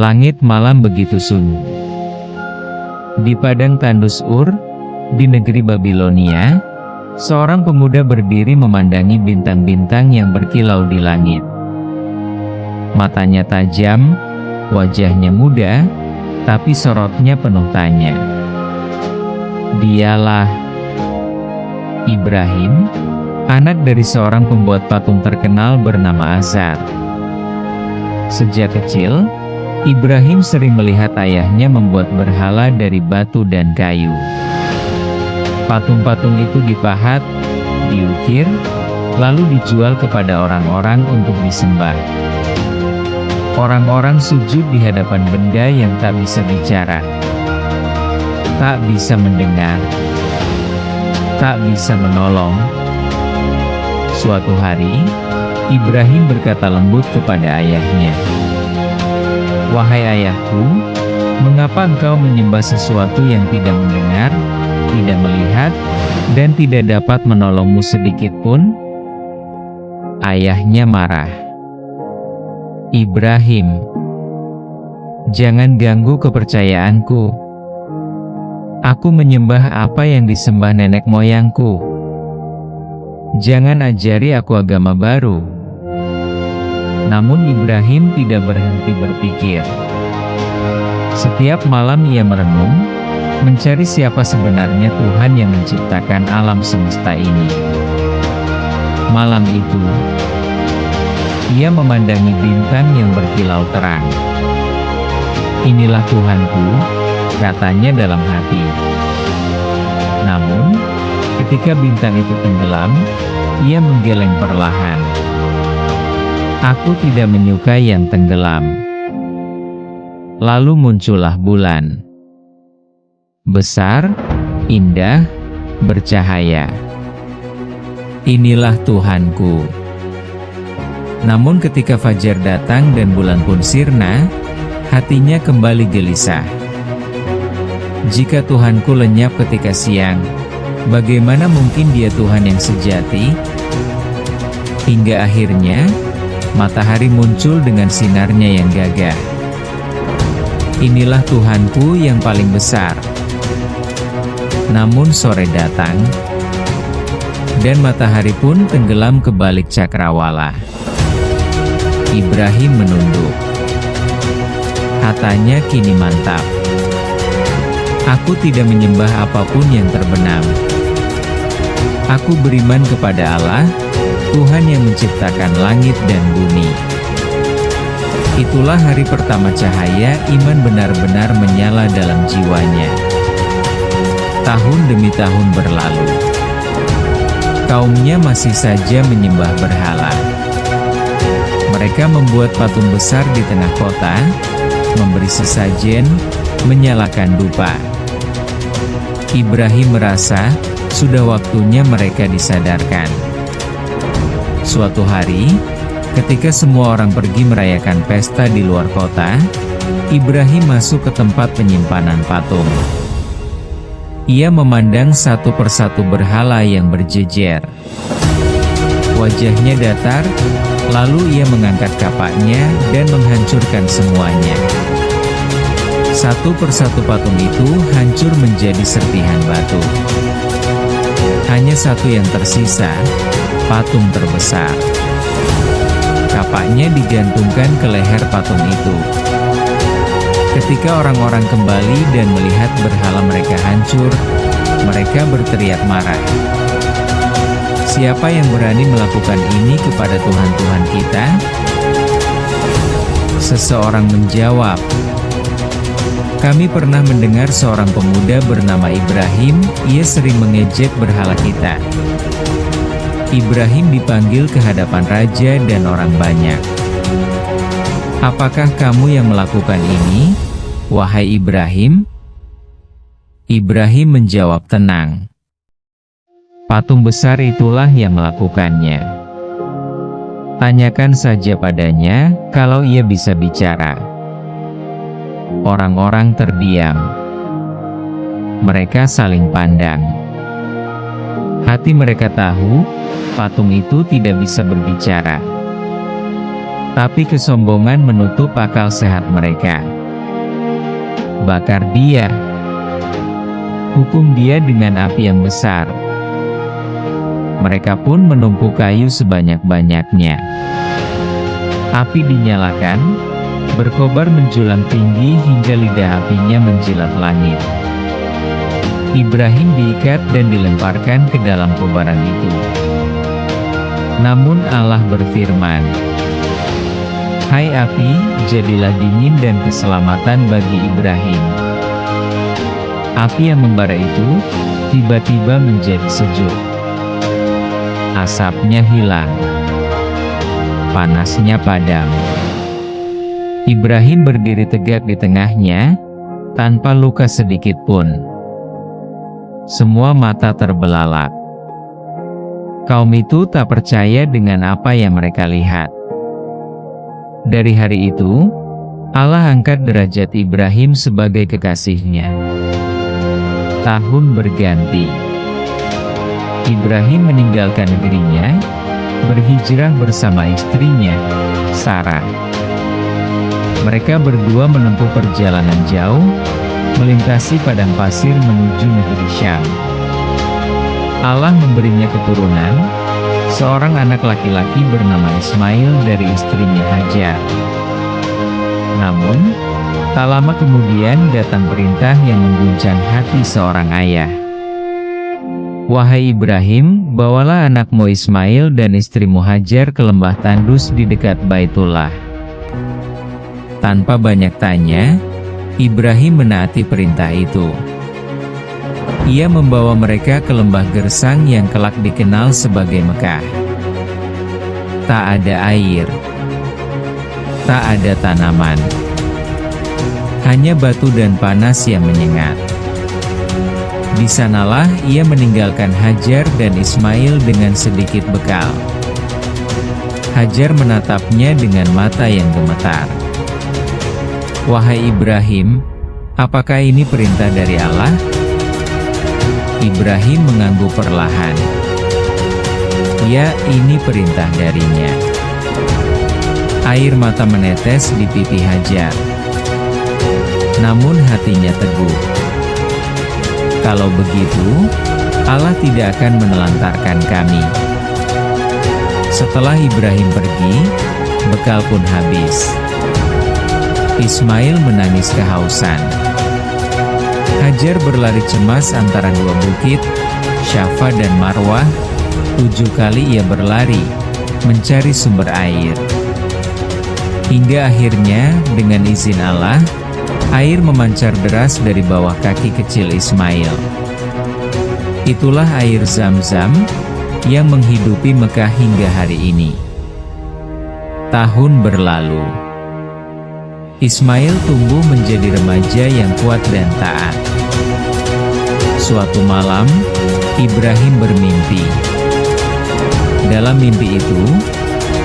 Langit malam begitu sunyi. Di padang tandus Ur, di negeri Babilonia, seorang pemuda berdiri memandangi bintang-bintang yang berkilau di langit. Matanya tajam, wajahnya muda, tapi sorotnya penuh tanya. Dialah Ibrahim, anak dari seorang pembuat patung terkenal bernama Azar. Sejak kecil, Ibrahim sering melihat ayahnya membuat berhala dari batu dan kayu. Patung-patung itu dipahat, diukir, lalu dijual kepada orang-orang untuk disembah. Orang-orang sujud di hadapan benda yang tak bisa bicara, tak bisa mendengar, tak bisa menolong. Suatu hari, Ibrahim berkata lembut kepada ayahnya, "Wahai ayahku, mengapa engkau menyembah sesuatu yang tidak mendengar, tidak melihat, dan tidak dapat menolongmu sedikit pun?" Ayahnya marah. "Ibrahim, jangan ganggu kepercayaanku. Aku menyembah apa yang disembah nenek moyangku. Jangan ajari aku agama baru." Namun Ibrahim tidak berhenti berpikir. Setiap malam ia merenung, mencari siapa sebenarnya Tuhan yang menciptakan alam semesta ini. Malam itu, ia memandangi bintang yang berkilau terang. "Inilah Tuhanku," katanya dalam hati. Namun, ketika bintang itu tenggelam, ia menggeleng perlahan. "Aku tidak menyukai yang tenggelam." Lalu muncullah bulan. Besar, indah, bercahaya. "Inilah Tuhanku." Namun ketika fajar datang dan bulan pun sirna, hatinya kembali gelisah. "Jika Tuhanku lenyap ketika siang, bagaimana mungkin Dia Tuhan yang sejati?" Hingga akhirnya, matahari muncul dengan sinarnya yang gagah. "Inilah Tuhanku yang paling besar." Namun sore datang, dan matahari pun tenggelam ke balik cakrawala. Ibrahim menunduk. Hatanya kini mantap. "Aku tidak menyembah apapun yang terbenam. Aku beriman kepada Allah, Tuhan yang menciptakan langit dan bumi." Itulah hari pertama cahaya iman benar-benar menyala dalam jiwanya. Tahun demi tahun berlalu. Kaumnya masih saja menyembah berhala. Mereka membuat patung besar di tengah kota, memberi sesajen, menyalakan dupa. Ibrahim merasa sudah waktunya mereka disadarkan. Suatu hari, ketika semua orang pergi merayakan pesta di luar kota, Ibrahim masuk ke tempat penyimpanan patung. Ia memandang satu persatu berhala yang berjejer. Wajahnya datar, lalu ia mengangkat kapaknya dan menghancurkan semuanya. Satu persatu patung itu hancur menjadi serpihan batu. Hanya satu yang tersisa, patung terbesar. Kapaknya digantungkan ke leher patung itu. Ketika orang-orang kembali dan melihat berhala mereka hancur, mereka berteriak marah. "Siapa yang berani melakukan ini kepada Tuhan-Tuhan kita?" Seseorang menjawab, "Kami pernah mendengar seorang pemuda bernama Ibrahim, ia sering mengejek berhala kita." Ibrahim dipanggil ke hadapan raja dan orang banyak. "Apakah kamu yang melakukan ini, wahai Ibrahim?" Ibrahim menjawab tenang, "Patung besar itulah yang melakukannya. Tanyakan saja padanya, kalau ia bisa bicara." Orang-orang terdiam. Mereka saling pandang. Hati mereka tahu, patung itu tidak bisa berbicara. Tapi kesombongan menutup akal sehat mereka. Bakar dia. Hukum dia dengan api yang besar. Mereka pun menumpuk kayu sebanyak-banyaknya. Api dinyalakan, berkobar menjulang tinggi hingga lidah apinya menjilat langit. Ibrahim diikat dan dilemparkan ke dalam kobaran itu. Namun Allah berfirman, "Hai api, jadilah dingin dan keselamatan bagi Ibrahim." Api yang membara itu tiba-tiba menjadi sejuk. Asapnya hilang. Panasnya padam. Ibrahim berdiri tegak di tengahnya, tanpa luka sedikit pun. Semua mata terbelalak. Kaum itu tak percaya dengan apa yang mereka lihat. Dari hari itu, Allah angkat derajat Ibrahim sebagai kekasihnya. Tahun berganti. Ibrahim meninggalkan negerinya, berhijrah bersama istrinya, Sarah. Mereka berdua menempuh perjalanan jauh, melintasi padang pasir menuju negeri Syam. Allah memberinya keturunan, seorang anak laki-laki bernama Ismail dari istrinya Hajar. Namun, tak lama kemudian datang perintah yang mengguncang hati seorang ayah. "Wahai Ibrahim, bawalah anakmu Ismail dan istrimu Hajar ke lembah tandus di dekat Baitullah." Tanpa banyak tanya, Ibrahim menaati perintah itu. Ia membawa mereka ke lembah gersang yang kelak dikenal sebagai Mekah. Tak ada air, tak ada tanaman, hanya batu dan panas yang menyengat. Di sanalah ia meninggalkan Hajar dan Ismail dengan sedikit bekal. Hajar menatapnya dengan mata yang gemetar. "Wahai Ibrahim, apakah ini perintah dari Allah?" Ibrahim mengangguk perlahan. "Ya, ini perintah darinya." Air mata menetes di pipi Hajar. Namun hatinya teguh. "Kalau begitu, Allah tidak akan menelantarkan kami." Setelah Ibrahim pergi, bekal pun habis. Ismail menangis kehausan. Hajar berlari cemas antara dua bukit, Syafa dan Marwah. 7 kali ia berlari, mencari sumber air. Hingga akhirnya, dengan izin Allah, air memancar deras dari bawah kaki kecil Ismail. Itulah air Zam-Zam, yang menghidupi Mekah hingga hari ini. Tahun berlalu. Ismail tumbuh menjadi remaja yang kuat dan taat. Suatu malam, Ibrahim bermimpi. Dalam mimpi itu,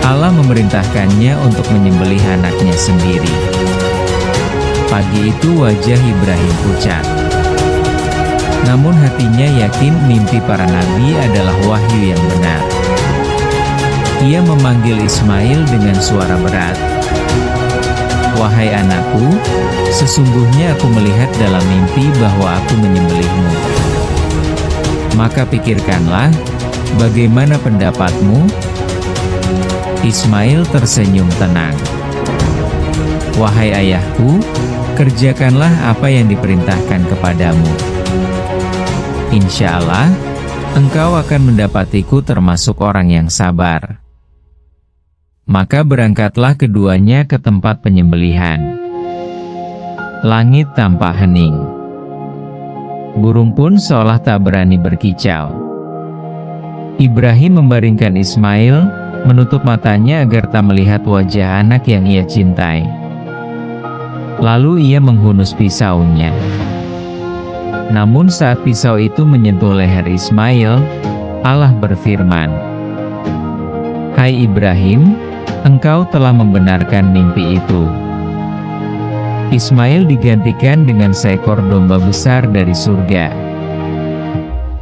Allah memerintahkannya untuk menyembelih anaknya sendiri. Pagi itu wajah Ibrahim pucat. Namun hatinya yakin mimpi para nabi adalah wahyu yang benar. Ia memanggil Ismail dengan suara berat. "Wahai anakku, sesungguhnya aku melihat dalam mimpi bahwa aku menyembelihmu. Maka pikirkanlah, bagaimana pendapatmu?" Ismail tersenyum tenang. "Wahai ayahku, kerjakanlah apa yang diperintahkan kepadamu. Insya Allah, engkau akan mendapatiku termasuk orang yang sabar." Maka berangkatlah keduanya ke tempat penyembelihan. Langit tampak hening. Burung pun seolah tak berani berkicau. Ibrahim membaringkan Ismail, menutup matanya agar tak melihat wajah anak yang ia cintai. Lalu ia menghunus pisaunya. Namun saat pisau itu menyentuh leher Ismail, Allah berfirman, "Hai Ibrahim, engkau telah membenarkan mimpi itu." Ismail digantikan dengan seekor domba besar dari surga.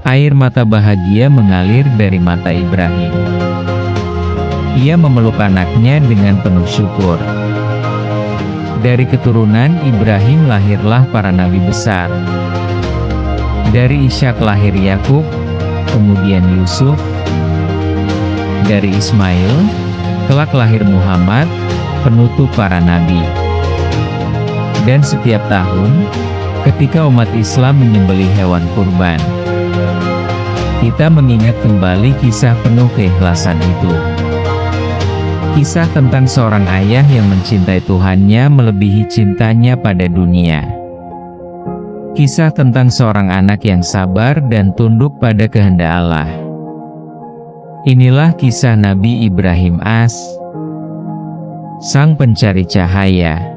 Air mata bahagia mengalir dari mata Ibrahim. Ia memeluk anaknya dengan penuh syukur. Dari keturunan Ibrahim lahirlah para nabi besar. Dari Ishak lahir Yakub, kemudian Yusuf. Dari Ismail, kelak lahir Muhammad, penutup para nabi. Dan setiap tahun, ketika umat Islam menyembelih hewan kurban, kita mengingat kembali kisah penuh keikhlasan itu. Kisah tentang seorang ayah yang mencintai Tuhannya melebihi cintanya pada dunia. Kisah tentang seorang anak yang sabar dan tunduk pada kehendak Allah. Inilah kisah Nabi Ibrahim AS, sang pencari cahaya,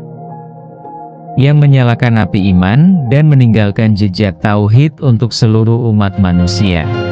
yang menyalakan api iman dan meninggalkan jejak tauhid untuk seluruh umat manusia.